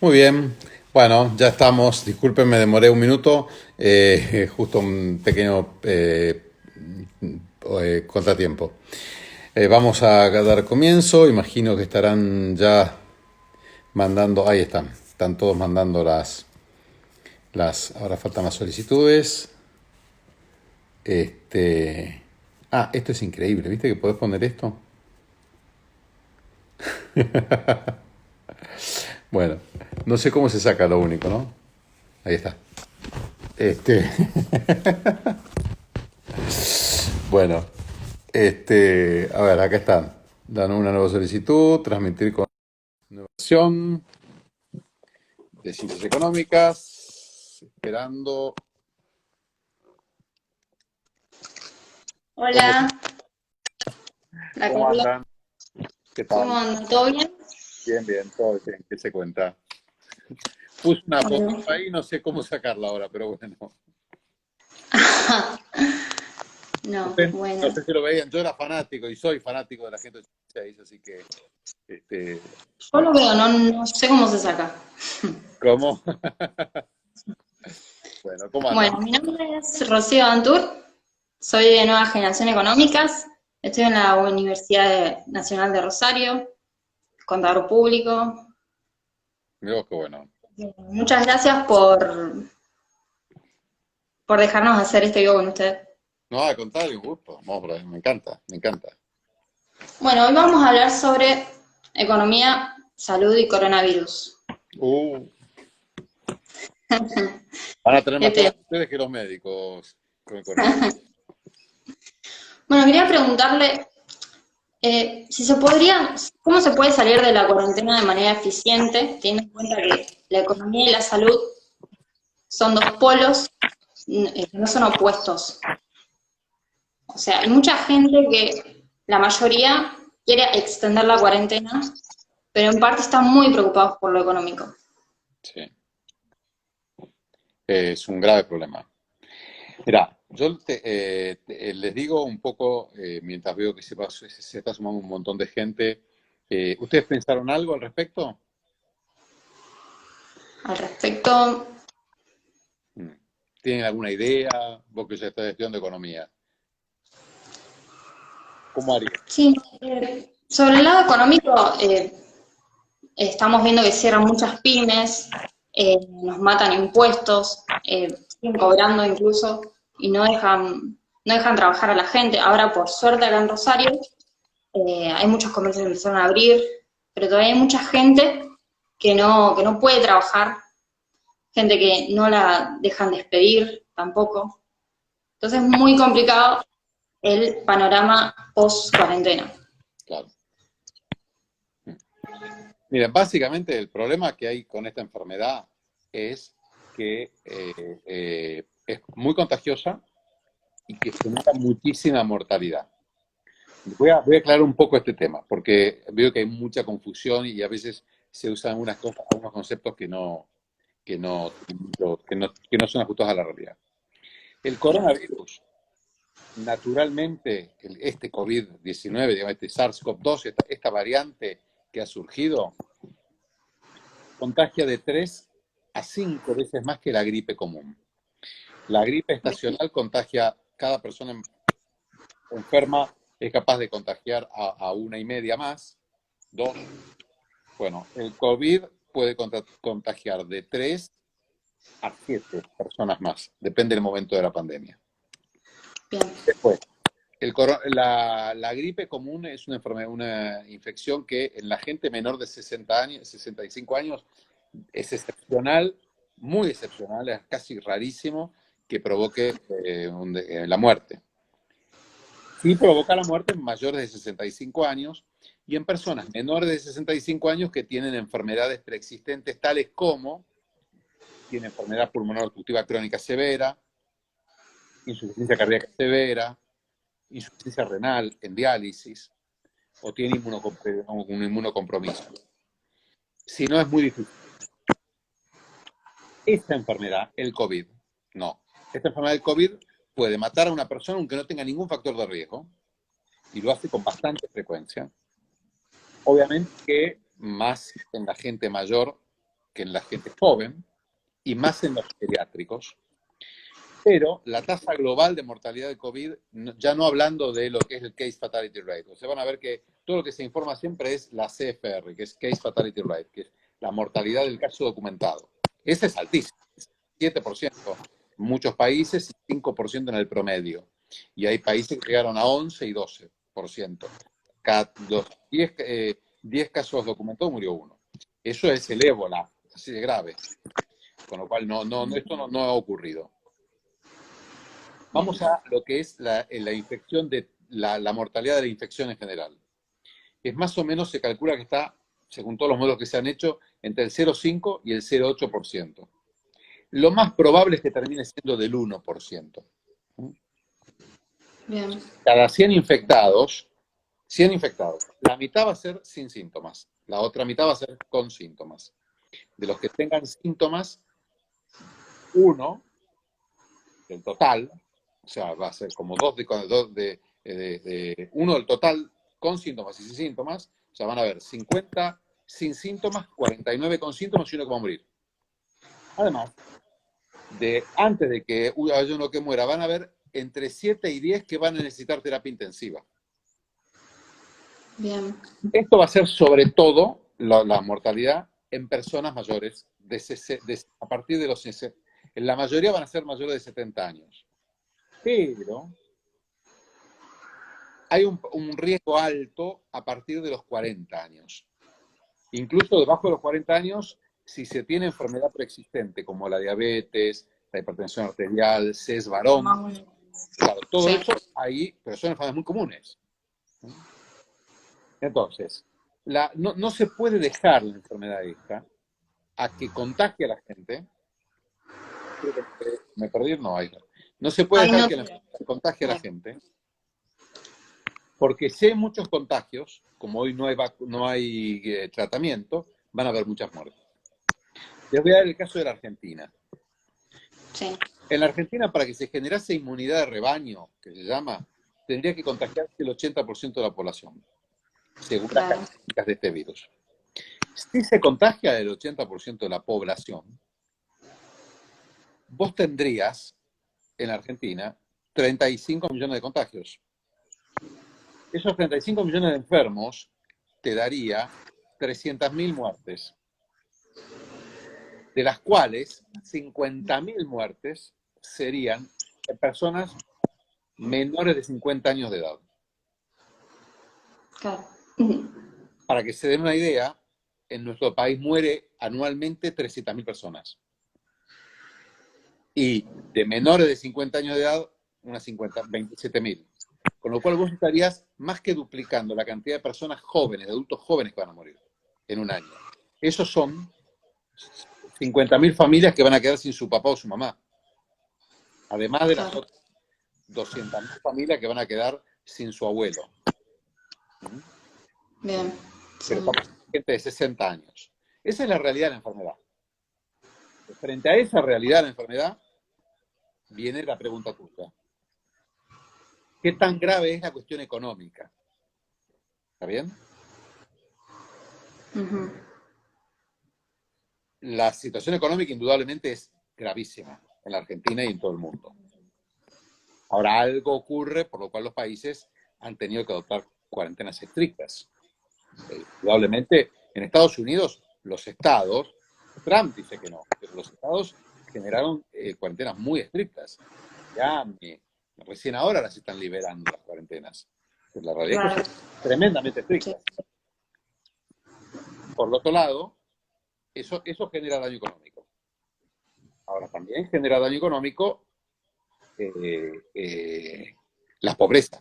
Muy bien. Bueno, ya estamos. Disculpen, me demoré un minuto. Justo un pequeño contratiempo. Vamos a dar comienzo. Imagino que estarán ya mandando. Ahí están. Están todos mandando ahora faltan las solicitudes. Esto es increíble. ¿Viste que podés poner esto? Bueno, no sé cómo se saca lo único, ¿no? Ahí está. Este, bueno, a ver, acá están. Dan una nueva solicitud, transmitir con innovación de ciencias económicas, esperando. ¿Cómo, Hola, la cómo Carla, andan? ¿Qué ¿cómo tal? andan? ¿Todo bien? Bien, bien, todo bien. ¿Qué se cuenta? Puse una Bueno, fotito ahí, no sé cómo sacarla ahora, pero bueno. no, Usted, no bueno. sé si lo veían, yo era fanático y soy fanático de la gente 86, así que, este, Yo lo veo, no sé cómo se saca. ¿cómo? Bueno, ¿cómo andan? Bueno, mi nombre es Rocío Antur, soy de Nueva Generación Económicas, estoy en la Nacional de Rosario, contador público. Digo que bueno. Muchas gracias por dejarnos hacer este video con usted. No, al contrario, un gusto. Vamos por ahí, me encanta, me encanta. Bueno, hoy vamos a hablar sobre economía, salud y coronavirus. Uh, Van a tener más Este, trabajo ustedes que los médicos con el coronavirus. bueno, quería preguntarle si se podría, ¿cómo se puede salir de la cuarentena de manera eficiente, teniendo en cuenta que la economía y la salud son dos polos que no son opuestos? O sea, hay mucha gente que, la mayoría, quiere extender la cuarentena, pero en parte están muy preocupados por lo económico. Sí, es un grave problema. Mira, les digo un poco, mientras veo que se está sumando un montón de gente, ¿ustedes pensaron algo al respecto? Al respecto, Mm. ¿Tienen alguna idea? Vos que ya estás estudiando economía, ¿cómo harían? sí, sobre el lado económico, estamos viendo que cierran muchas pymes, nos matan impuestos, siguen cobrando incluso y no dejan trabajar a la gente. Ahora, por suerte, acá en Rosario, hay muchos comercios que empezaron a abrir, pero todavía hay mucha gente que no puede trabajar, gente que no la dejan despedir tampoco. Entonces es muy complicado el panorama post-cuarentena. Claro. Mira, básicamente el problema que hay con esta enfermedad es que es muy contagiosa y que genera muchísima mortalidad. Voy a aclarar un poco este tema, porque veo que hay mucha confusión y a veces se usan unas cosas, algunos conceptos que no son ajustados a la realidad. El Bien, coronavirus, naturalmente, este COVID-19, digamos, este SARS-CoV-2, esta variante que ha surgido, contagia de 3 a 5 veces más que la gripe común. La gripe estacional contagia, cada persona enferma es capaz de contagiar a una y media más, dos. Bueno, el COVID puede contagiar de 3 a 7 personas más, depende del momento de la pandemia. bien, Después, la gripe común es una enfermedad, una infección que en la gente menor de 60 años, 65 años es excepcional, muy excepcional, es casi rarísimo que provoque la muerte. Sí provoca la muerte en mayores de 65 años y en personas menores de 65 años que tienen enfermedades preexistentes tales como tiene enfermedad pulmonar obstructiva crónica severa, insuficiencia cardíaca severa, insuficiencia renal en diálisis o tiene un inmunocompromiso. Si no, es muy difícil. Esta enfermedad, el COVID, no. Esta enfermedad del COVID puede matar a una persona aunque no tenga ningún factor de riesgo y lo hace con bastante frecuencia. Obviamente que más en la gente mayor que en la gente joven y más en los pediátricos. Pero la tasa global de mortalidad de COVID, ya no hablando de lo que es el Case Fatality Rate, o sea, van a ver que todo lo que se informa siempre es la CFR, que es Case Fatality Rate, que es la mortalidad del caso documentado. Ese es altísimo, 7% en muchos países y 5% en el promedio. Y hay países que llegaron a 11 y 12%. Cada 10 casos documentados murió uno. Eso es el ébola, así de grave. Con lo cual, esto no ha ocurrido. Vamos a lo que es la infección la mortalidad de la infección en general. Es más o menos, se calcula que está, según todos los modelos que se han hecho, entre el 0,5 y el 0,8%. Lo más probable es que termine siendo del 1%. Bien. Cada 100 infectados, la mitad va a ser sin síntomas, la otra mitad va a ser con síntomas. De los que tengan síntomas, uno del total, o sea, va a ser como uno del total con síntomas y sin síntomas, o sea, van a haber 50 sin síntomas, 49 con síntomas y uno que va a morir. Además, antes de que haya uno que muera, van a haber entre 7 y 10 que van a necesitar terapia intensiva. Bien. Esto va a ser sobre todo la mortalidad en personas mayores, a partir de los 60. En la mayoría van a ser mayores de 70 años. Pero hay un riesgo alto a partir de los 40 años. Incluso debajo de los 40 años, si se tiene enfermedad preexistente, como la diabetes, la hipertensión arterial, CES varón, claro, todo eso ahí, pero son enfermedades muy comunes. Entonces, no se puede dejar la enfermedad esta a que contagie a la gente. ¿Me perdí? No, ahí no. No se puede dejar que la enfermedad contagie a la gente, porque si hay muchos contagios, como hoy no hay tratamiento, van a haber muchas muertes. Les voy a dar el caso de la Argentina. Sí. En la Argentina, para que se generase inmunidad de rebaño, que se llama, tendría que contagiarse el 80% de la población, según las características de este virus. Si se contagia el 80% de la población, vos tendrías en la Argentina 35 millones de contagios. Esos 35 millones de enfermos te daría 300.000 muertes, de las cuales 50.000 muertes serían de personas menores de 50 años de edad. Claro. Para que se den una idea, en nuestro país muere anualmente 300.000 personas. Y de menores de 50 años de edad, unas 27.000. Con lo cual vos estarías más que duplicando la cantidad de personas jóvenes, de adultos jóvenes que van a morir en un año. Esos son 50.000 familias que van a quedar sin su papá o su mamá. Además de las otras 200.000 familias que van a quedar sin su abuelo. Bien. Pero estamos gente de 60 años. Esa es la realidad de la enfermedad. Frente a esa realidad de la enfermedad, viene la pregunta tuya. ¿Qué tan grave es la cuestión económica? ¿Está bien? La situación económica indudablemente es gravísima en la Argentina y en todo el mundo. Ahora, algo ocurre por lo cual los países han tenido que adoptar cuarentenas estrictas. Indudablemente, en Estados Unidos, los estados, Trump dice que no, pero los estados generaron cuarentenas muy estrictas. Ya recién ahora las están liberando las cuarentenas. Pero la realidad es que son tremendamente estrictas. Por el otro lado, eso genera daño económico. Ahora, también genera daño económico la pobreza.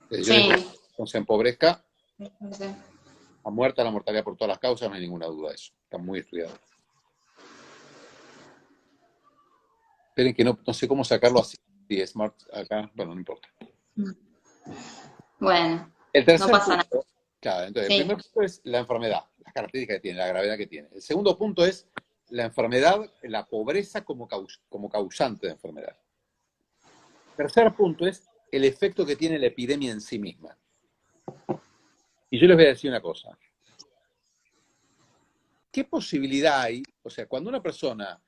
Cuando se empobrezca, a muerta la mortalidad por todas las causas, no hay ninguna duda de eso. Está muy estudiado. Esperen que no sé cómo sacarlo así. Sí, Smart acá, bueno, no importa. Bueno, el tercer no pasa punto, nada. Claro, entonces, el primer punto es la enfermedad, las características que tiene, la gravedad que tiene. El segundo punto es la enfermedad, la pobreza como causante de enfermedad. El tercer punto es el efecto que tiene la epidemia en sí misma. Y yo les voy a decir una cosa. ¿qué posibilidad hay? O sea, cuando una persona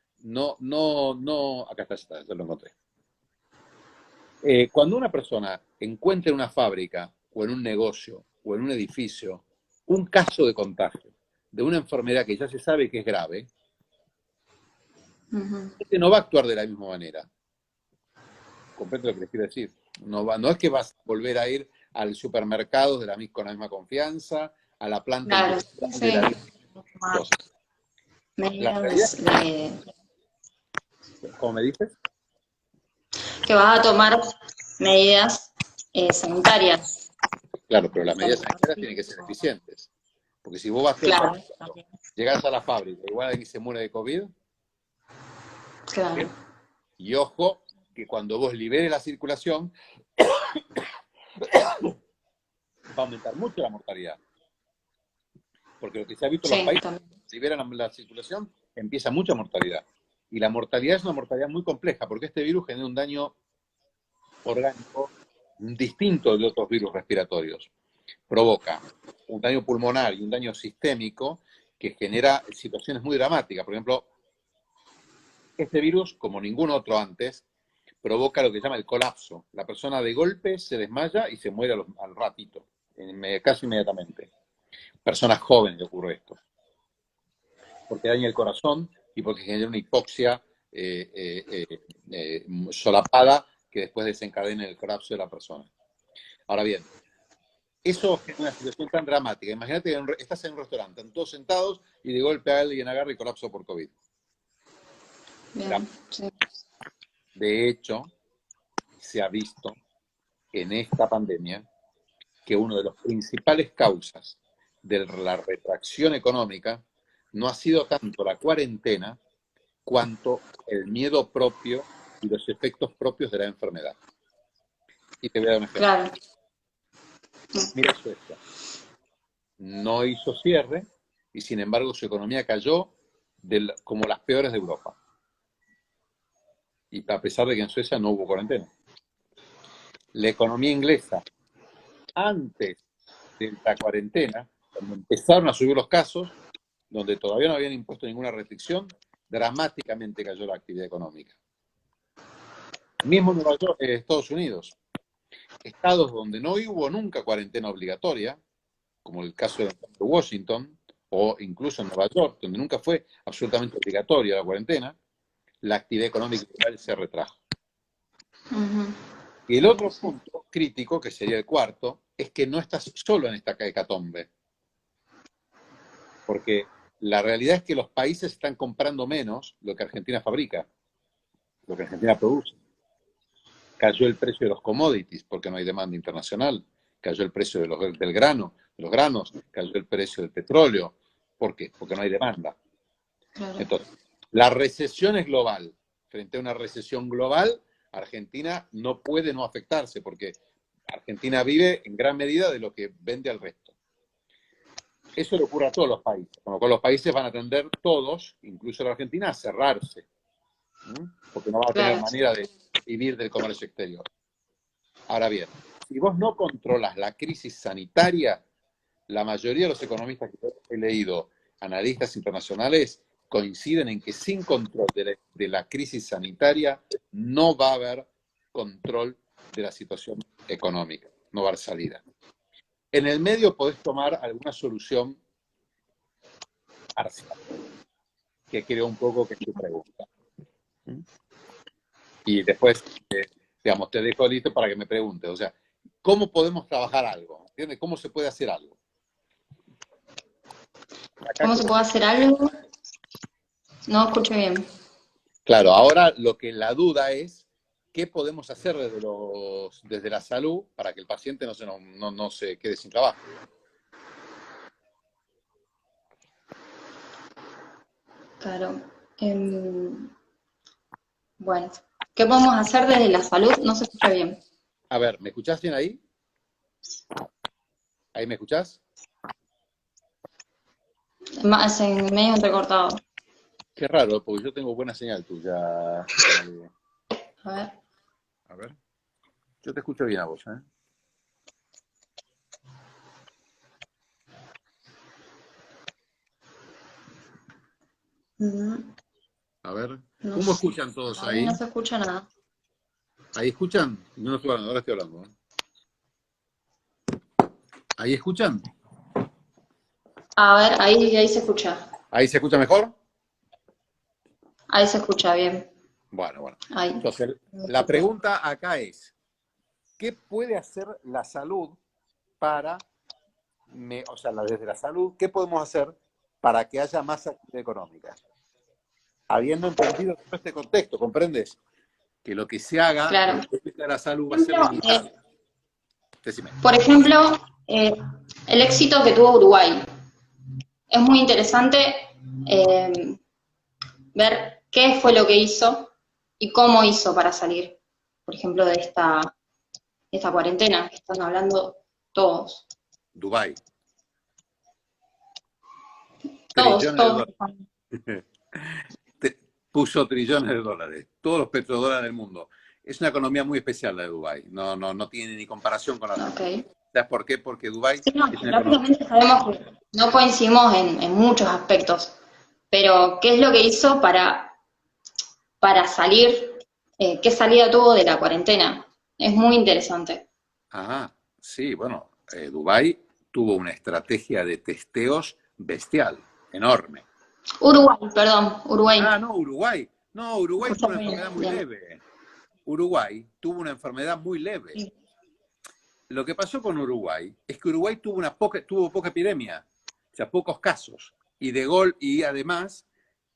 acá está, ya lo encontré. Cuando una persona encuentra en una fábrica o en un negocio o en un edificio un caso de contagio de una enfermedad que ya se sabe que es grave, este no va a actuar de la misma manera. ¿Comprende lo que les quiero decir? No es que vas a volver a ir al supermercado con la misma confianza, a la planta Claro, industrial de sí. la misma cosa. La realidad Medidas es que, como me dices, que vas a tomar medidas sanitarias. claro, pero las medidas sanitarias tienen que ser eficientes. Porque si vos vas todo el Claro, tiempo, llegás a la fábrica, igual alguien se muere de COVID, claro, ¿bien? Y ojo, que cuando vos liberes la circulación, va a aumentar mucho la mortalidad. Porque lo que se ha visto en los sí, países, también. liberan la circulación, empieza mucha mortalidad. Y la mortalidad es una mortalidad muy compleja, porque este virus genera un daño orgánico distinto de otros virus respiratorios. Provoca un daño pulmonar y un daño sistémico que genera situaciones muy dramáticas. Por ejemplo, este virus, como ningún otro antes, provoca lo que se llama el colapso. La persona de golpe se desmaya y se muere al ratito, casi inmediatamente. Personas jóvenes le ocurre esto, porque daña el corazón y porque genera una hipoxia solapada que después desencadena el colapso de la persona. Ahora bien, eso es una situación tan dramática. Imagínate que estás en un restaurante, están todos sentados y de golpe alguien agarra y colapsa por COVID. Bien, sí. De hecho, se ha visto en esta pandemia que una de las principales causas de la retracción económica no ha sido tanto la cuarentena cuanto el miedo propio y los efectos propios de la enfermedad. Y te voy a dar un ejemplo. Claro. Mira Suecia. No hizo cierre y sin embargo su economía cayó como las peores de Europa. Y a pesar de que en Suecia no hubo cuarentena. La economía inglesa, antes de la cuarentena, cuando empezaron a subir los casos, donde todavía no habían impuesto ninguna restricción, dramáticamente cayó la actividad económica. Mismo Nueva York, Estados Unidos, estados donde no hubo nunca cuarentena obligatoria, como el caso de Washington, o incluso en Nueva York, donde nunca fue absolutamente obligatoria la cuarentena, la actividad económica global se retrajo. Y el otro punto crítico, que sería el cuarto, es que no estás solo en esta hecatombe. Porque la realidad es que los países están comprando menos lo que Argentina fabrica, lo que Argentina produce. Cayó el precio de los commodities porque no hay demanda internacional. Cayó el precio de del grano, de los granos. Cayó el precio del petróleo. ¿Por qué? Porque no hay demanda. Claro. Entonces, la recesión es global. Frente a una recesión global, Argentina no puede no afectarse porque Argentina vive en gran medida de lo que vende al resto. Eso le ocurre a todos los países, con lo cual los países van a tender todos, incluso la Argentina, a cerrarse, porque no va a tener Claro. manera de vivir del comercio exterior. Ahora bien, si vos no controlas la crisis sanitaria, la mayoría de los economistas que he leído, analistas internacionales, coinciden en que sin control de la crisis sanitaria no va a haber control de la situación económica, no va a haber salida. En el medio podés tomar alguna solución parcial, que creo un poco que es tu pregunta. Y después, digamos, te dejo listo para que me preguntes. O sea, ¿cómo podemos trabajar algo? ¿Entiendes? ¿Cómo se puede hacer algo? Acá, ¿Cómo se puede hacer algo? No escucho bien. claro, ahora lo que la duda es, ¿qué podemos hacer desde la salud para que el paciente no se quede sin trabajo? Claro. Bueno, ¿qué podemos hacer desde la salud? No se escucha bien. A ver, ¿me escuchás bien ahí? ¿Ahí me escuchás? Más en medio entrecortado. Qué raro, porque yo tengo buena señal tuya. A ver. A ver, yo te escucho bien a vos, ¿eh? Mm, A ver, no ¿cómo sé. escuchan todos Ahí no ahí? se escucha nada. ¿Ahí escuchan? No estoy hablando, ahora estoy hablando. ¿Ahí escuchan? A ver, ahí se escucha. ¿Ahí se escucha mejor? Ahí se escucha bien. Bueno. Ahí. Entonces, la pregunta acá es, ¿qué puede hacer la salud para, o sea, desde la salud, qué podemos hacer para que haya más actividad económica? Habiendo entendido todo este contexto, ¿comprendes? Que lo que se haga desde Claro. el punto de vista de la salud va a ser Ejemplo, limitado. Decime. por ejemplo, el éxito que tuvo Uruguay. Es muy interesante ver qué fue lo que hizo y cómo hizo para salir, por ejemplo, de esta cuarentena que están hablando todos. Dubái, Todos, trillones de todos. dólares. Puso trillones de dólares, todos los petrodólares del mundo. Es una economía muy especial la de Dubái. No tiene ni comparación con la Argentina. Ok. ¿Sabes por qué? Porque Dubái Sí, no, es una economía. prácticamente sabemos que no coincidimos en muchos aspectos, pero ¿qué es lo que hizo para salir? ¿Qué salida tuvo de la cuarentena? Es muy interesante. Ah, sí, bueno, Dubái tuvo una estrategia de testeos bestial, enorme. Uruguay, perdón, Uruguay. Ah, no, Uruguay. No, Uruguay tuvo Escucha una muy enfermedad muy bien. leve. Uruguay tuvo una enfermedad muy leve. Sí, Lo que pasó con Uruguay es que Uruguay tuvo poca epidemia, o sea, pocos casos. Y además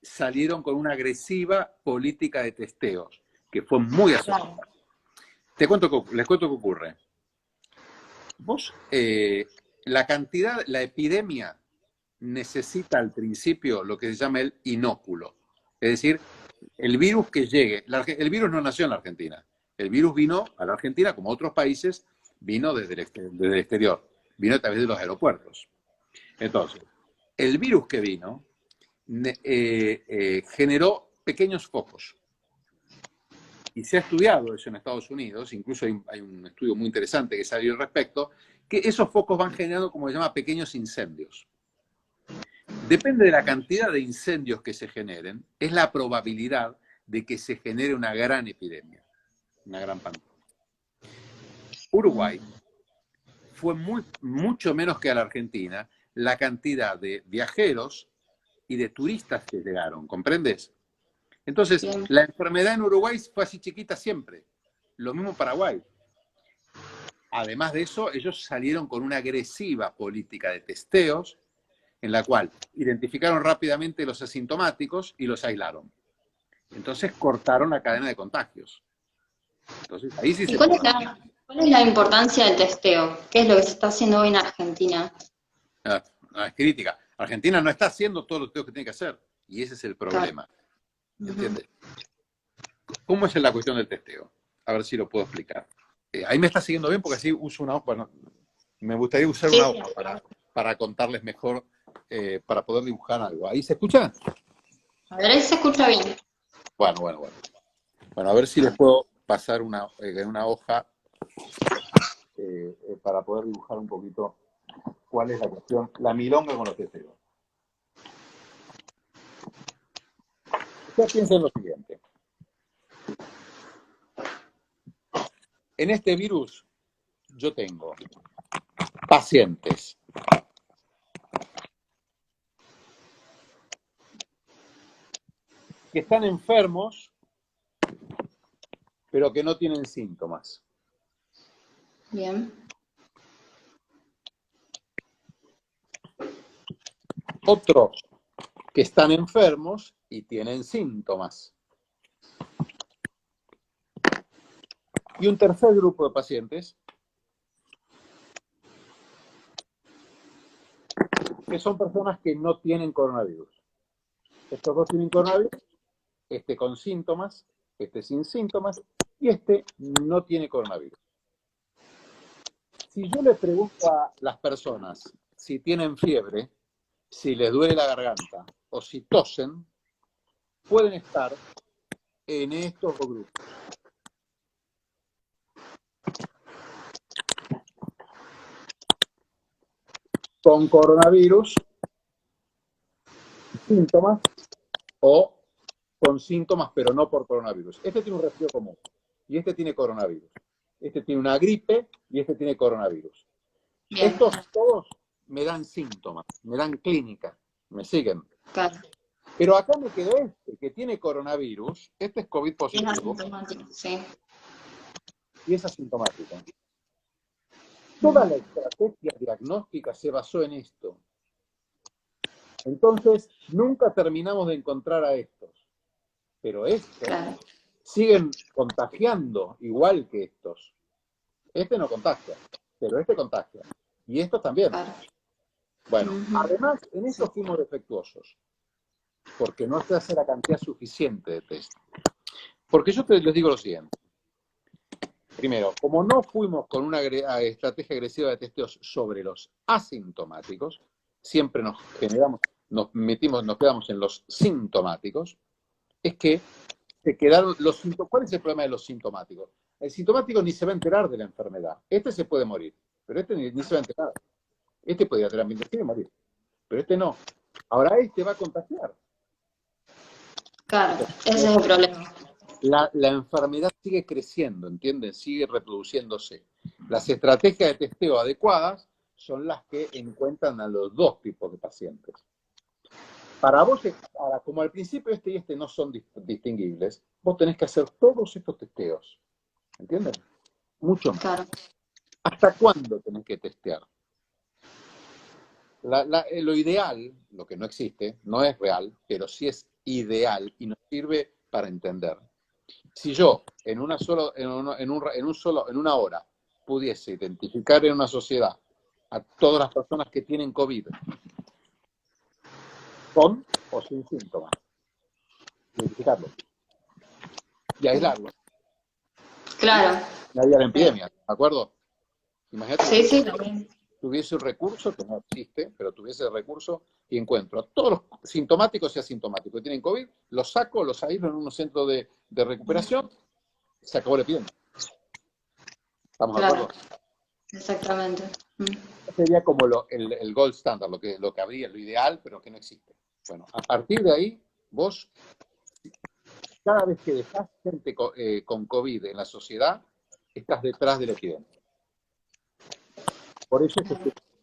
salieron con una agresiva política de testeos, que fue muy acertada. claro. Les cuento qué ocurre. Vos, la epidemia necesita al principio lo que se llama el inóculo. Es decir, el virus que llegue. El virus no nació en la Argentina. El virus vino a la Argentina, como otros países, vino desde el exterior. Vino a través de los aeropuertos. Entonces, el virus que vino generó pequeños focos. Y se ha estudiado eso en Estados Unidos, incluso hay un estudio muy interesante que salió al respecto, que esos focos van generando, como se llama, pequeños incendios. Depende de la cantidad de incendios que se generen, es la probabilidad de que se genere una gran epidemia, una gran pandemia. Uruguay fue mucho menos que a la Argentina la cantidad de viajeros y de turistas que llegaron, ¿comprendes? Entonces, Bien. la enfermedad en Uruguay fue así chiquita siempre. Lo mismo en Paraguay. Además de eso, ellos salieron con una agresiva política de testeos en la cual identificaron rápidamente los asintomáticos y los aislaron. Entonces cortaron la cadena de contagios. Entonces ahí sí ¿Y se pudo. cuál es la importancia del testeo? ¿Qué es lo que se está haciendo hoy en Argentina? Es crítica. Argentina no está haciendo todos los testeos que tiene que hacer. Y ese es el Claro. problema. ¿Entiendes? ¿Cómo es la cuestión del testeo? A ver si lo puedo explicar. Ahí me está siguiendo bien porque así uso una hoja. Bueno, me gustaría usar Sí, una hoja para contarles mejor, para poder dibujar algo. ¿Ahí se escucha? a ver, ahí se escucha bien. Bueno. Bueno, a ver si les puedo pasar una hoja para poder dibujar un poquito cuál es la cuestión, la milonga con los testeos. Ustedes piensen lo siguiente. En este virus yo tengo pacientes que están enfermos, pero que no tienen síntomas. Bien. Otros que están enfermos y tienen síntomas. Y un tercer grupo de pacientes que son personas que no tienen coronavirus. Estos dos tienen coronavirus, este con síntomas, este sin síntomas, y este no tiene coronavirus. Si yo le pregunto a las personas si tienen fiebre, si les duele la garganta o si tosen, pueden estar en estos dos grupos. Con coronavirus, síntomas, o con síntomas, pero no por coronavirus. Este tiene un resfriado común y este tiene coronavirus. Este tiene una gripe y este tiene coronavirus. Bien, Estos todos me dan síntomas, me dan clínica, me siguen. claro. Pero acá me quedó este, que tiene coronavirus, este es COVID Es positivo asintomático, sí. y es asintomático. Toda Ujú. la estrategia diagnóstica se basó en esto. Entonces, nunca terminamos de encontrar a estos. Pero estos Claro, siguen contagiando igual que estos. Este no contagia, pero este contagia. Y estos también. claro. Bueno, Ujú. además, en Sí, esto fuimos defectuosos, porque no se hace la cantidad suficiente de test. Porque yo les digo lo siguiente. Primero, como no fuimos con una estrategia agresiva de testeos sobre los asintomáticos, siempre nos generamos, nos metimos, nos quedamos en los sintomáticos, es que se quedaron los síntomas. ¿Cuál es el problema de los sintomáticos? El sintomático ni se va a enterar de la enfermedad. Este se puede morir, pero este ni se va a enterar. Este puede ir a terapia intensiva y morir, pero este no. Ahora este va a contagiar. claro, Entonces, ese es el problema. la enfermedad sigue creciendo, ¿entienden? Sigue reproduciéndose. Las estrategias de testeo adecuadas son las que encuentran a los dos tipos de pacientes. Para vos, ahora, como al principio este y este no son distinguibles, vos tenés que hacer todos estos testeos, ¿entienden? Mucho más. Claro, ¿Hasta cuándo tenés que testear? Lo ideal, lo que no existe, no es real, pero sí es ideal y nos sirve para entender. Si yo en una hora pudiese identificar en una sociedad a todas las personas que tienen COVID con o sin síntomas, identificarlos y aislarlos, claro. no había la Bien. epidemia, ¿de acuerdo? Imagínate que Sí, sí, también. tuviese un recurso, que no existe, pero tuviese el recurso y encuentro a todos los sintomáticos y asintomáticos que tienen COVID, los saco, los aíslo en un centro de recuperación, se acabó la epidemia. ¿Estamos de Claro, acuerdo? exactamente. Sería como el gold standard, lo que habría, lo ideal, pero que no existe. Bueno, a partir de ahí, vos, cada vez que dejás gente con COVID en la sociedad, estás detrás de la epidemia. Por eso es que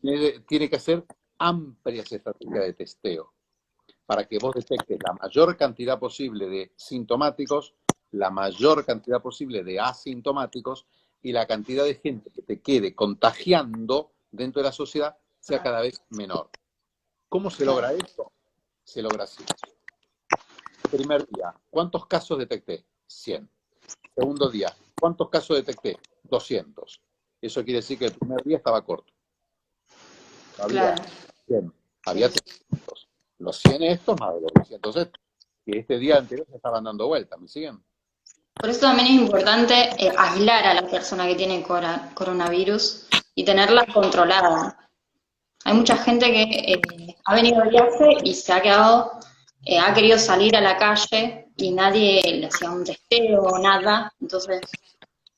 Claro, tiene que hacer amplias estrategias de testeo, para que vos detectes la mayor cantidad posible de sintomáticos, la mayor cantidad posible de asintomáticos y la cantidad de gente que te quede contagiando dentro de la sociedad sea cada vez menor. ¿Cómo se claro. logra esto? Se logra así. Primer día, ¿cuántos casos detecté? 100. Segundo día, ¿cuántos casos detecté? 200. Eso quiere decir que el primer día estaba corto. Había Claro, 100, había sí. 300. Los 100 estos más de los 200 estos. Y este día anterior se estaban dando vueltas, ¿me siguen? Por eso también es importante aislar a la persona que tiene coronavirus y tenerla controlada. Hay mucha gente que ha venido de viaje y se ha quedado, ha querido salir a la calle y nadie le hacía un testeo o nada. Entonces,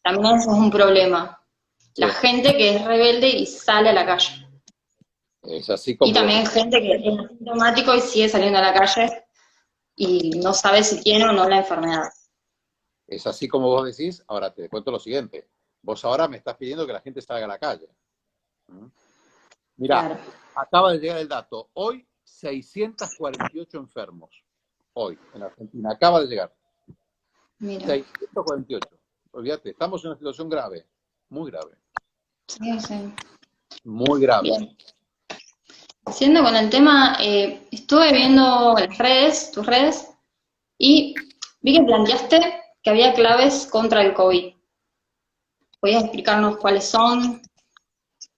también eso es un problema. La Sí, gente que es rebelde y sale a la calle. es así Y como vos también decís. gente que es asintomático y sigue saliendo a la calle y no sabe si tiene o no la enfermedad. Es así como vos decís. Ahora te cuento lo siguiente. Vos ahora me estás pidiendo que la gente salga a la calle. ¿Mm? Mirá, Claro, acaba de llegar el dato. Hoy, 648 enfermos. Hoy, en Argentina. Acaba de llegar. mira. 648. Olvídate, estamos en una situación grave. Muy grave. Sí, sí. Muy grave. Bien. Siguiendo con el tema, estuve viendo las redes, tus redes, y vi que planteaste que había claves contra el COVID. ¿Podías explicarnos cuáles son?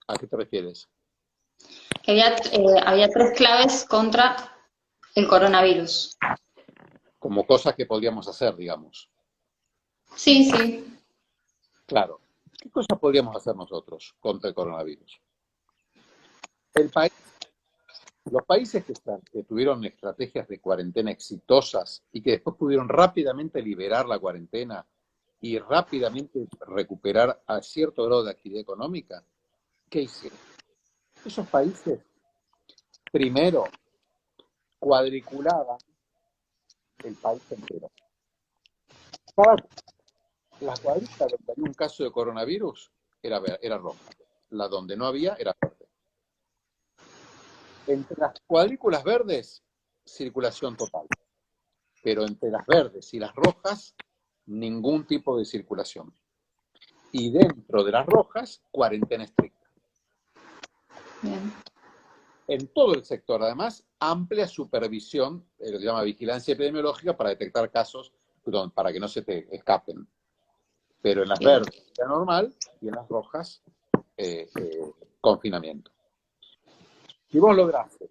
¿A qué te refieres? Que había tres claves contra el coronavirus. Como cosas que podríamos hacer, digamos. Sí, sí. Claro. ¿Qué cosas podríamos hacer nosotros contra el coronavirus? El país, los países que tuvieron estrategias de cuarentena exitosas y que después pudieron rápidamente liberar la cuarentena y rápidamente recuperar a cierto grado de actividad económica, ¿qué hicieron? Esos países, primero, cuadriculaban el país entero. Cada, la cuadrícula donde había un caso de coronavirus era roja. La donde no había era verde. Entre las cuadrículas verdes, circulación total. Pero entre las verdes y las rojas, ningún tipo de circulación. Y dentro de las rojas, cuarentena estricta. Bien. En todo el sector, además, amplia supervisión, lo que se llama vigilancia epidemiológica, para detectar casos, para que no se te escapen. Pero en las Bien. verdes era normal y en las rojas, confinamiento. Si vos lograses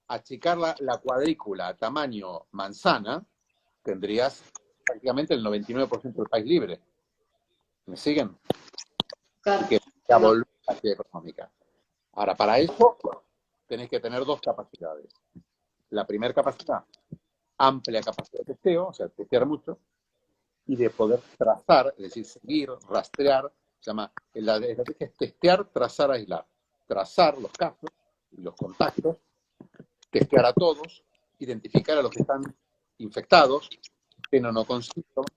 achicar la cuadrícula a tamaño manzana, tendrías prácticamente el 99% del país libre. ¿Me siguen? Claro. Y que ya volver a la actividad económica. Ahora, para eso tenés que tener dos capacidades. La primera capacidad, amplia capacidad de testeo, o sea, testear mucho, y de poder trazar, es decir, seguir, rastrear, se llama, la estrategia es testear, trazar, aislar. Trazar los casos y los contactos, testear a todos, identificar a los que están infectados, pero no con síntomas,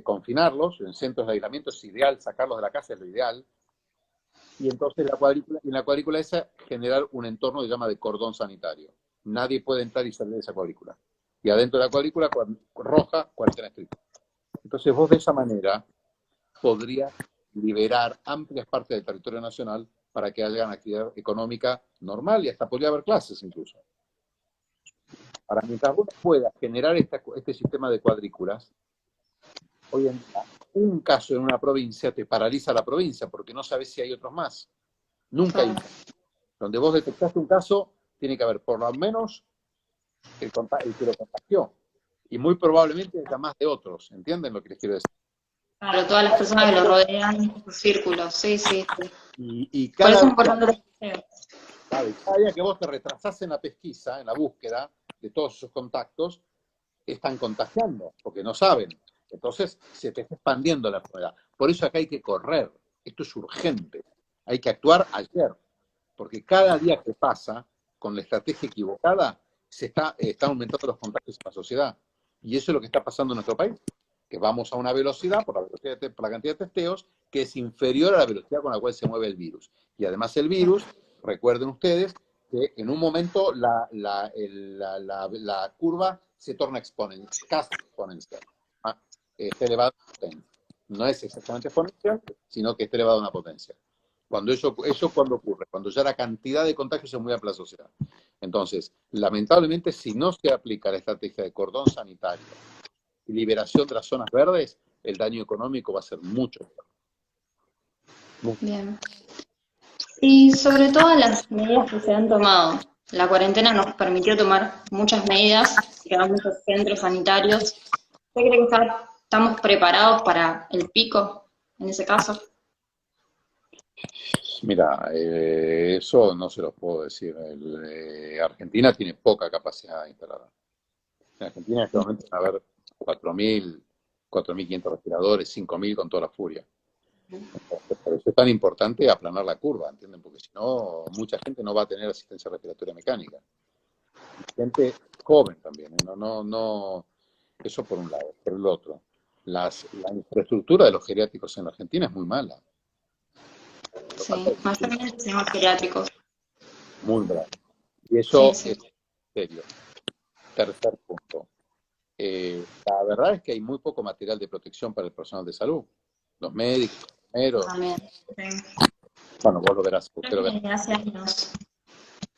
confinarlos en centros de aislamiento es ideal, sacarlos de la casa es lo ideal, y entonces en la cuadrícula esa generar un entorno que se llama de cordón sanitario. Nadie puede entrar y salir de esa cuadrícula. Y adentro de la cuadrícula roja, cuarentena estricta. Entonces vos de esa manera podrías liberar amplias partes del territorio nacional para que hagan actividad económica normal y hasta podría haber clases incluso. Ahora, mientras vos puedas generar este sistema de cuadrículas, hoy en día un caso en una provincia te paraliza la provincia porque no sabes si hay otros más. Nunca hay. Donde vos detectaste un caso, tiene que haber por lo menos el que lo contagió. Y muy probablemente haya más de otros. ¿Entienden lo que les quiero decir? Claro, todas las personas que lo rodean, sus círculos, sí, sí, sí. Y Por eso cada, es importante el testeo. cada día que vos te retrasás en la pesquisa, en la búsqueda de todos esos contactos, están contagiando, porque no saben. Entonces se te está expandiendo la enfermedad. Por eso acá hay que correr. Esto es urgente. Hay que actuar ayer. Porque cada día que pasa con la estrategia equivocada, están aumentando los contagios en la sociedad. Y eso es lo que está pasando en nuestro país. Que vamos a una velocidad, por la cantidad de testeos, que es inferior a la velocidad con la cual se mueve el virus. Y además el virus, recuerden ustedes, que en un momento la curva se torna exponencial, casi exponencial. Está elevado a potencia. No es exactamente exponencial, sino que está elevado a una potencia. Eso cuando ocurre, cuando ya la cantidad de contagios se mueve a la sociedad. Entonces, lamentablemente, si no se aplica la estrategia de cordón sanitario y liberación de las zonas verdes, el daño económico va a ser mucho peor. Bien. Y sobre todas las medidas que se han tomado, la cuarentena nos permitió tomar muchas medidas, crear muchos centros sanitarios. ¿Usted cree que estamos preparados para el pico en ese caso? Mira, eso no se los puedo decir. Argentina tiene poca capacidad instalada. En Argentina en este momento van a haber 4.500 respiradores, 5.000 con toda la furia. Entonces, por eso es tan importante aplanar la curva, ¿entienden? Porque si no, mucha gente no va a tener asistencia respiratoria mecánica. Gente joven también, ¿eh? No, eso por un lado. Por el otro, la infraestructura de los geriátricos en la Argentina es muy mala. Sí, mayormente tenemos geriátricos. Muy bravo. Y Sí, eso sí. es serio. Tercer punto. La verdad es que hay muy poco material de protección para el personal de salud. Los médicos, los enfermeros, También. Sí. bueno, vos lo verás, usted Ya lo verá. viene de hace años.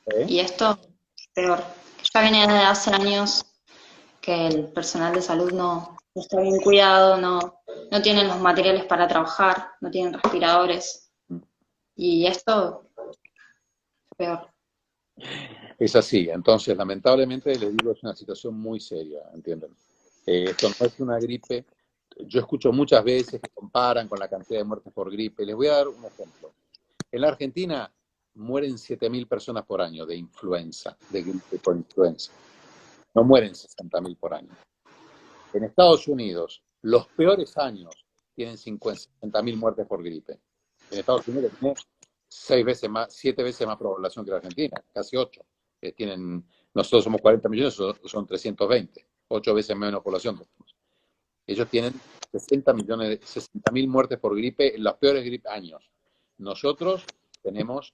¿Eh? Y esto, peor. Ya viene desde hace años que el personal de salud no está bien cuidado, no tienen los materiales para trabajar, no tienen respiradores. Y esto, peor. Es así, entonces lamentablemente les digo, es una situación muy seria, ¿entienden? Esto no es una gripe. Yo escucho muchas veces que comparan con la cantidad de muertes por gripe. Les voy a dar un ejemplo. En la Argentina mueren 7.000 personas por año de influenza, de gripe por influenza. No mueren 60.000 por año. En Estados Unidos, los peores años tienen 60.000 muertes por gripe. En Estados Unidos tiene 6 veces más, 7 veces más población que la Argentina, casi 8. Tienen Nosotros somos 40 millones, son 320, 8 veces menos población. Ellos tienen 60.000 muertes por gripe en los peores años. Nosotros tenemos.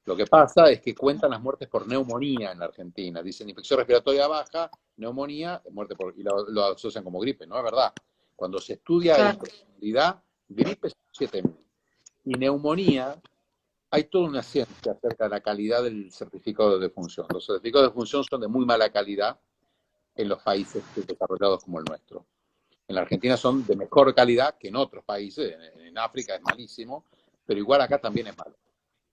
Lo que pasa es que cuentan las muertes por neumonía en la Argentina. Dicen infección respiratoria baja, neumonía, muerte y lo asocian como gripe. No es verdad. Cuando se estudia en profundidad, gripe son 7.000. Y neumonía, hay toda una ciencia acerca de la calidad del certificado de defunción. Los certificados de defunción son de muy mala calidad en los países desarrollados como el nuestro. En la Argentina son de mejor calidad que en otros países. En África es malísimo, pero igual acá también es malo.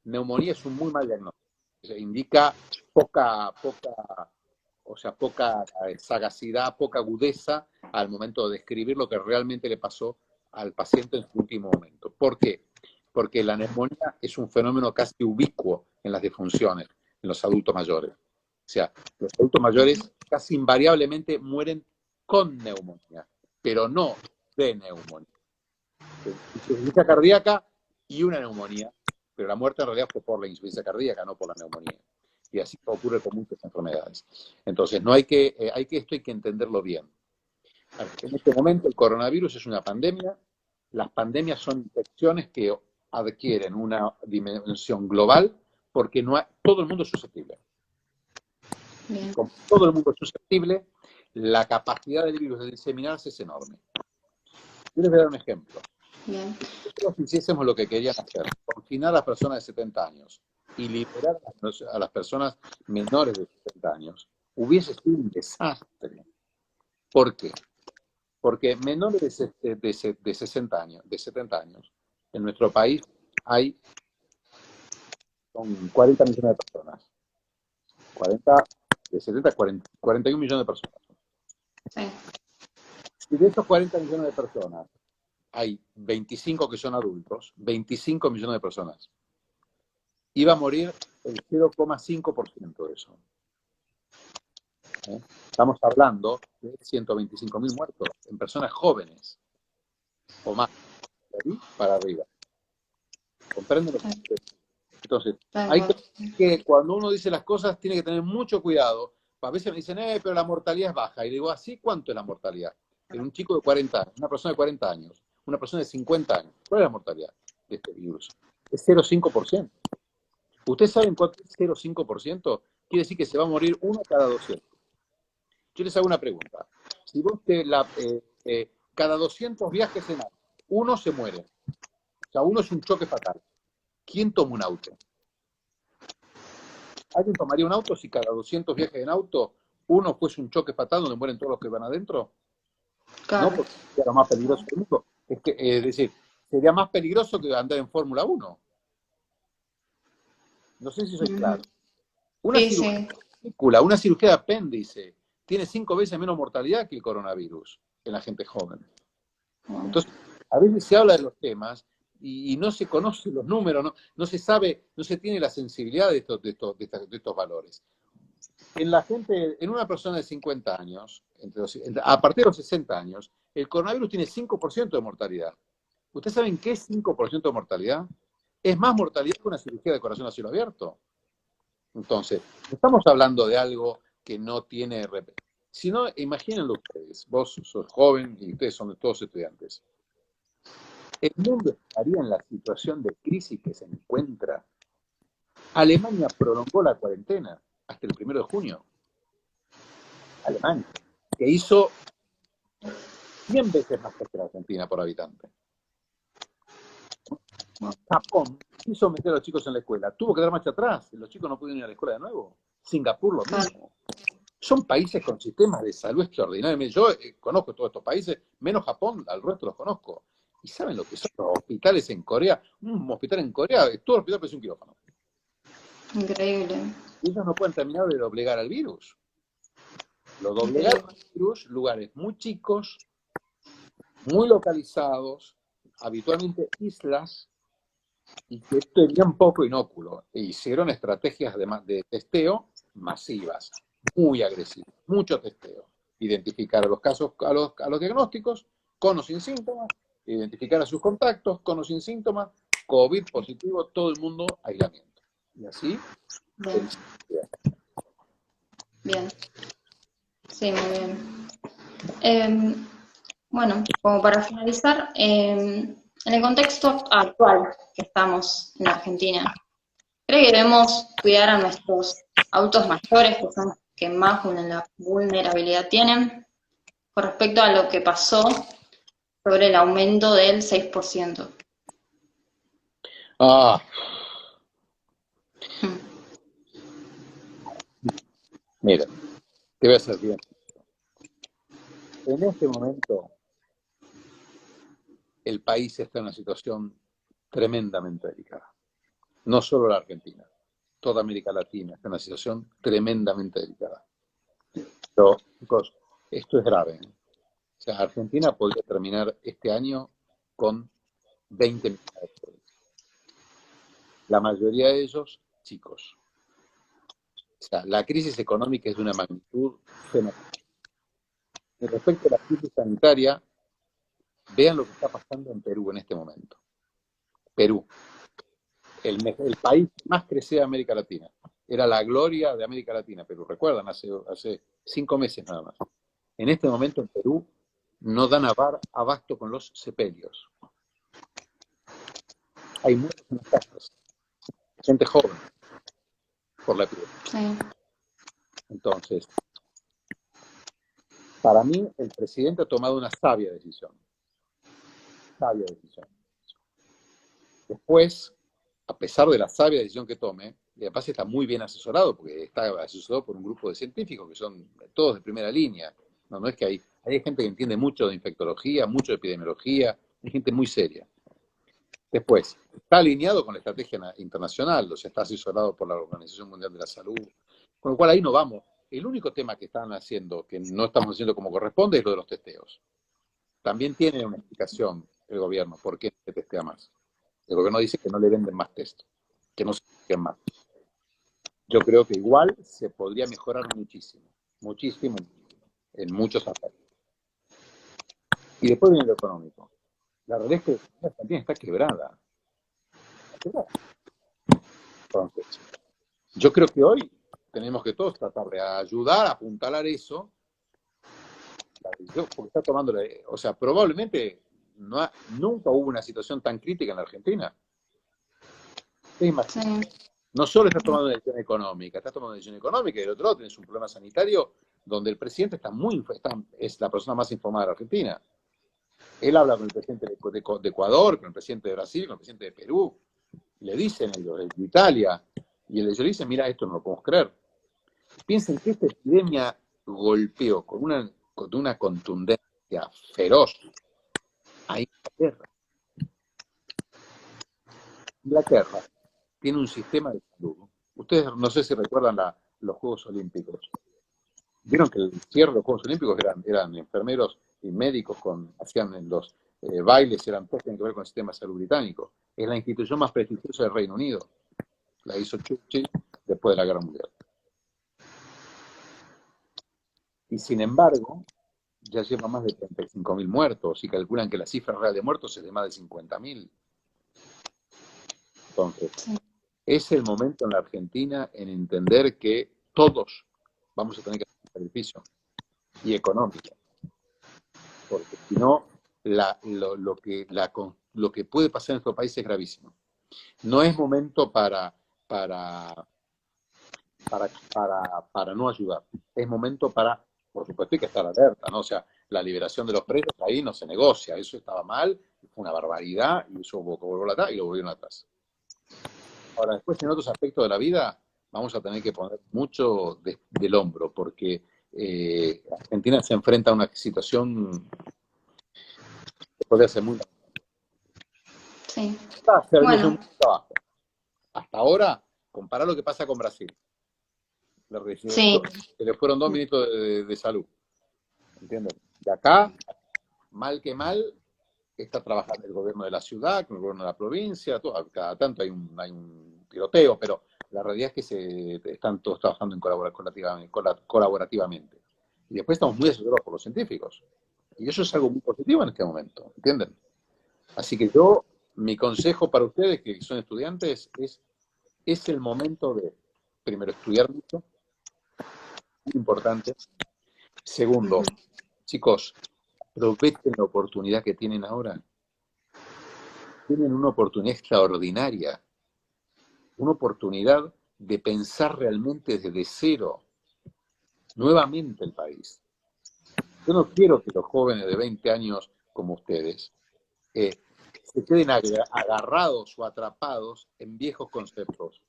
Neumonía es un muy mal diagnóstico. Indica poca sagacidad, poca agudeza al momento de describir lo que realmente le pasó al paciente en su último momento. ¿Por qué? Porque la neumonía es un fenómeno casi ubicuo en las defunciones, en los adultos mayores. O sea, los adultos mayores casi invariablemente mueren con neumonía, pero no de neumonía. Insuficiencia cardíaca y una neumonía, pero la muerte en realidad fue por la insuficiencia cardíaca, no por la neumonía. Y así ocurre con muchas enfermedades. Entonces, esto hay que entenderlo bien. En este momento el coronavirus es una pandemia. Las pandemias son infecciones que adquieren una dimensión global porque todo el mundo es susceptible. Como todo el mundo es susceptible, la capacidad del virus de diseminarse es enorme. Yo les voy a dar un ejemplo. Bien. Si nosotros hiciésemos lo que querían hacer, confinar a las personas de 70 años y liberar a las personas menores de 70 años, hubiese sido un desastre. ¿Por qué? Porque menores de 60 años, de 70 años, en nuestro país son 40 millones de personas. 41 millones de personas. Sí. Si de esos 40 millones de personas hay 25 que son adultos, 25 millones de personas, iba a morir el 0,5% de eso. Estamos hablando de 125.000 muertos en personas jóvenes o más, de ahí para arriba. ¿Comprenden lo que estoy? Entonces, hay que, cuando uno dice las cosas, tiene que tener mucho cuidado. A veces me dicen, pero la mortalidad es baja. Y digo, ¿así cuánto es la mortalidad? En un chico de 40 años, una persona de 40 años, una persona de 50 años. ¿Cuál es la mortalidad de este virus? Es 0,5%. ¿Ustedes saben cuánto es 0,5%? Quiere decir que se va a morir uno cada 200. Yo les hago una pregunta. Si vos cada 200 viajes en auto, uno se muere. O sea, uno es un choque fatal. ¿Quién toma un auto? ¿Alguien tomaría un auto si cada 200 viajes en auto uno fuese un choque fatal donde mueren todos los que van adentro? Claro. No, porque sería lo más peligroso del mundo. Es decir, sería más peligroso que andar en Fórmula 1. No sé si soy claro. Una cirugía de apéndice tiene 5 veces menos mortalidad que el coronavirus en la gente joven. Entonces, a veces se habla de los temas y no se conocen los números, no se sabe, no se tiene la sensibilidad de estos valores. En una persona de 50 años, a partir de los 60 años, el coronavirus tiene 5% de mortalidad. ¿Ustedes saben qué es 5% de mortalidad? Es más mortalidad que una cirugía de corazón a cielo abierto. Entonces, no estamos hablando de algo que no tiene... Si no, imagínenlo ustedes, vos sos joven y ustedes son todos estudiantes. El mundo estaría en la situación de crisis que se encuentra. Alemania prolongó la cuarentena hasta el 1 de junio. Alemania, que hizo 100 veces más que la Argentina por habitante. Japón quiso meter a los chicos en la escuela, tuvo que dar marcha atrás, los chicos no pudieron ir a la escuela de nuevo. Singapur lo mismo. Son países con sistemas de salud extraordinarios. Yo conozco todos estos países, menos Japón, al resto los conozco. ¿Y saben lo que son los hospitales en Corea? Un hospital en Corea, todo el hospital parece un quirófano. Increíble. Ellos no pueden terminar de doblegar al virus. Lo doblegaron al virus, lugares muy chicos, muy localizados, habitualmente islas, y que tenían poco inóculo. E hicieron estrategias de testeo masivas, muy agresivas, mucho testeo. Identificar a los casos, a los diagnósticos, con o sin síntomas, identificar a sus contactos, con o sin síntomas, COVID positivo, todo el mundo aislamiento. Y así Bien, bien. Sí, muy bien. Bueno, como para finalizar, en el contexto actual que estamos en Argentina, ¿cree que debemos cuidar a nuestros adultos mayores, que son los que más vulnerabilidad tienen, con respecto a lo que pasó sobre el aumento del 6%? Ah, Mm, mira, te voy a ser bien. En este momento, el país está en una situación tremendamente delicada. No solo la Argentina, toda América Latina está en una situación tremendamente delicada. Pero, chicos, esto es grave, ¿eh? O sea, Argentina podría terminar este año con 20 millones de pobres. La mayoría de ellos, chicos. O sea, la crisis económica es de una magnitud fenomenal. Y respecto a la crisis sanitaria, vean lo que está pasando en Perú en este momento. Perú, el país que más crecía de América Latina. Era la gloria de América Latina, Perú. ¿Recuerdan? Hace 5 meses nada más. En este momento en Perú no dan abasto con los sepelios. Hay muertos en las casas, gente joven por la epidemia. sí, Entonces, para mí, el presidente ha tomado una sabia decisión. Sabia decisión. Después, a pesar de la sabia decisión que tome, y además está muy bien asesorado, porque está asesorado por un grupo de científicos que son todos de primera línea. No es que hay gente que entiende mucho de infectología, mucho de epidemiología, hay gente muy seria. Después, está alineado con la estrategia internacional, o sea, está asesorado por la Organización Mundial de la Salud, con lo cual ahí no vamos. El único tema que están haciendo, que no estamos haciendo como corresponde, es lo de los testeos. También tiene una explicación el gobierno, por qué se testea más. El gobierno dice que no le venden más test, que no se testeen más. Yo creo que igual se podría mejorar muchísimo, muchísimo, en muchos aspectos. Y después viene lo económico. La realidad es que la Argentina está quebrada. Está quebrada. Entonces, yo creo que hoy tenemos que todos tratar de ayudar a apuntalar eso, porque está tomando, o sea, probablemente nunca hubo una situación tan crítica en la Argentina. ¿Te imaginas? sí, No solo está tomando una decisión económica, está tomando una decisión ecuador y del otro lado tienes un problema sanitario donde el presidente es la persona más informada de la Argentina. Él habla con el presidente de Ecuador, con el presidente de Brasil, con el presidente de Perú, y le dicen ellos, de Italia, y ellos le dicen, mira, esto no lo podemos creer. Piensen que esta epidemia golpeó con una contundencia feroz a Inglaterra. Inglaterra tiene un sistema de salud. Ustedes no sé si recuerdan los Juegos Olímpicos. Vieron que el cierre de los Juegos Olímpicos eran enfermeros y médicos hacían en los bailes, eran todos tienen que ver con el sistema de salud británico. Es la institución más prestigiosa del Reino Unido. La hizo Churchill después de la Guerra Mundial. Y sin embargo, ya lleva más de 35.000 muertos y calculan que la cifra real de muertos es de más de 50.000. Entonces, sí, es el momento en la Argentina en entender que todos vamos a tener que hacer un sacrificio y económico, porque si no, lo que puede pasar en nuestro país es gravísimo. No es momento para, para no ayudar, es momento para, por supuesto, hay que estar alerta, ¿no? O sea, la liberación de los presos ahí no se negocia, eso estaba mal, fue una barbaridad, y eso volvió atrás y lo volvieron atrás. Ahora, después en otros aspectos de la vida, vamos a tener que poner mucho del hombro, porque Argentina se enfrenta a una situación que podría ser muy... sí. Servicios Bueno, muy trabajo. Hasta ahora, comparar lo que pasa con Brasil. sí, Se le fueron 2 ministros de salud. ¿Entienden? Y acá, mal que mal, está trabajando el gobierno de la ciudad, con el gobierno de la provincia, cada tanto hay un tiroteo, pero la realidad es que están todos trabajando colaborativamente. Y después estamos muy asesorados por los científicos. Y eso es algo muy positivo en este momento, ¿entienden? Así que mi consejo para ustedes que son estudiantes es el momento de primero, estudiar mucho, muy importante. Segundo, chicos, aprovechen la oportunidad que tienen ahora. Tienen una oportunidad extraordinaria, una oportunidad de pensar realmente desde cero, nuevamente el país. Yo no quiero que los jóvenes de 20 años como ustedes se queden agarrados o atrapados en viejos conceptos.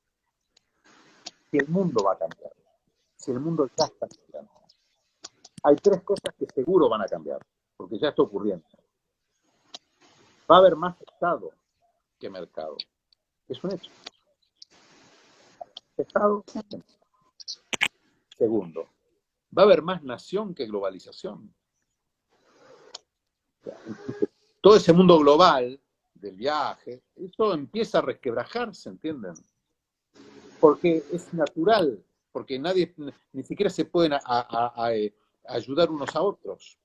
Si el mundo va a cambiar, si el mundo ya está cambiando, hay tres cosas que seguro van a cambiar, porque ya está ocurriendo. Va a haber más Estado que mercado. Es un hecho. Estado. Segundo, va a haber más nación que globalización. Todo ese mundo global del viaje, eso empieza a resquebrajarse, ¿entienden? Porque es natural, porque nadie, ni siquiera se pueden ayudar unos a otros.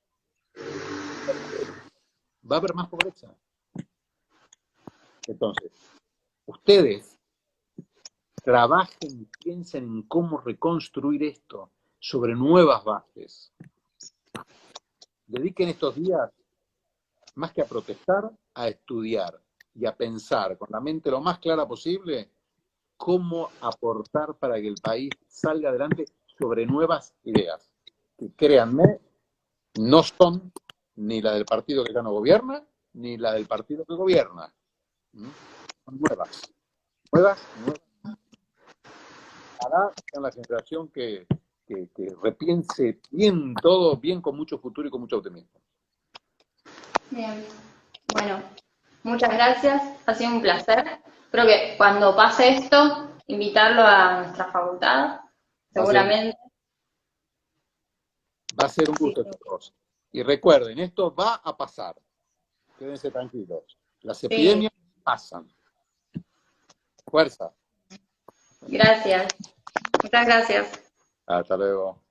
Va a haber más pobreza. Entonces, ustedes trabajen y piensen en cómo reconstruir esto sobre nuevas bases. Dediquen estos días, más que a protestar, a estudiar y a pensar con la mente lo más clara posible cómo aportar para que el país salga adelante sobre nuevas ideas. Y créanme, no son ni la del partido que ya no gobierna, ni la del partido que gobierna. Son nuevas. Nuevas. Ojalá sean la generación que repiense bien todo, bien con mucho futuro y con mucho optimismo. Bien. Bueno, muchas gracias. Ha sido un placer. Creo que cuando pase esto, invitarlo a nuestra facultad, seguramente. Va a ser un Así gusto, que, chicos. Y recuerden, esto va a pasar. Quédense tranquilos. Las sí, epidemias pasan. Fuerza. gracias. Muchas gracias. Hasta luego.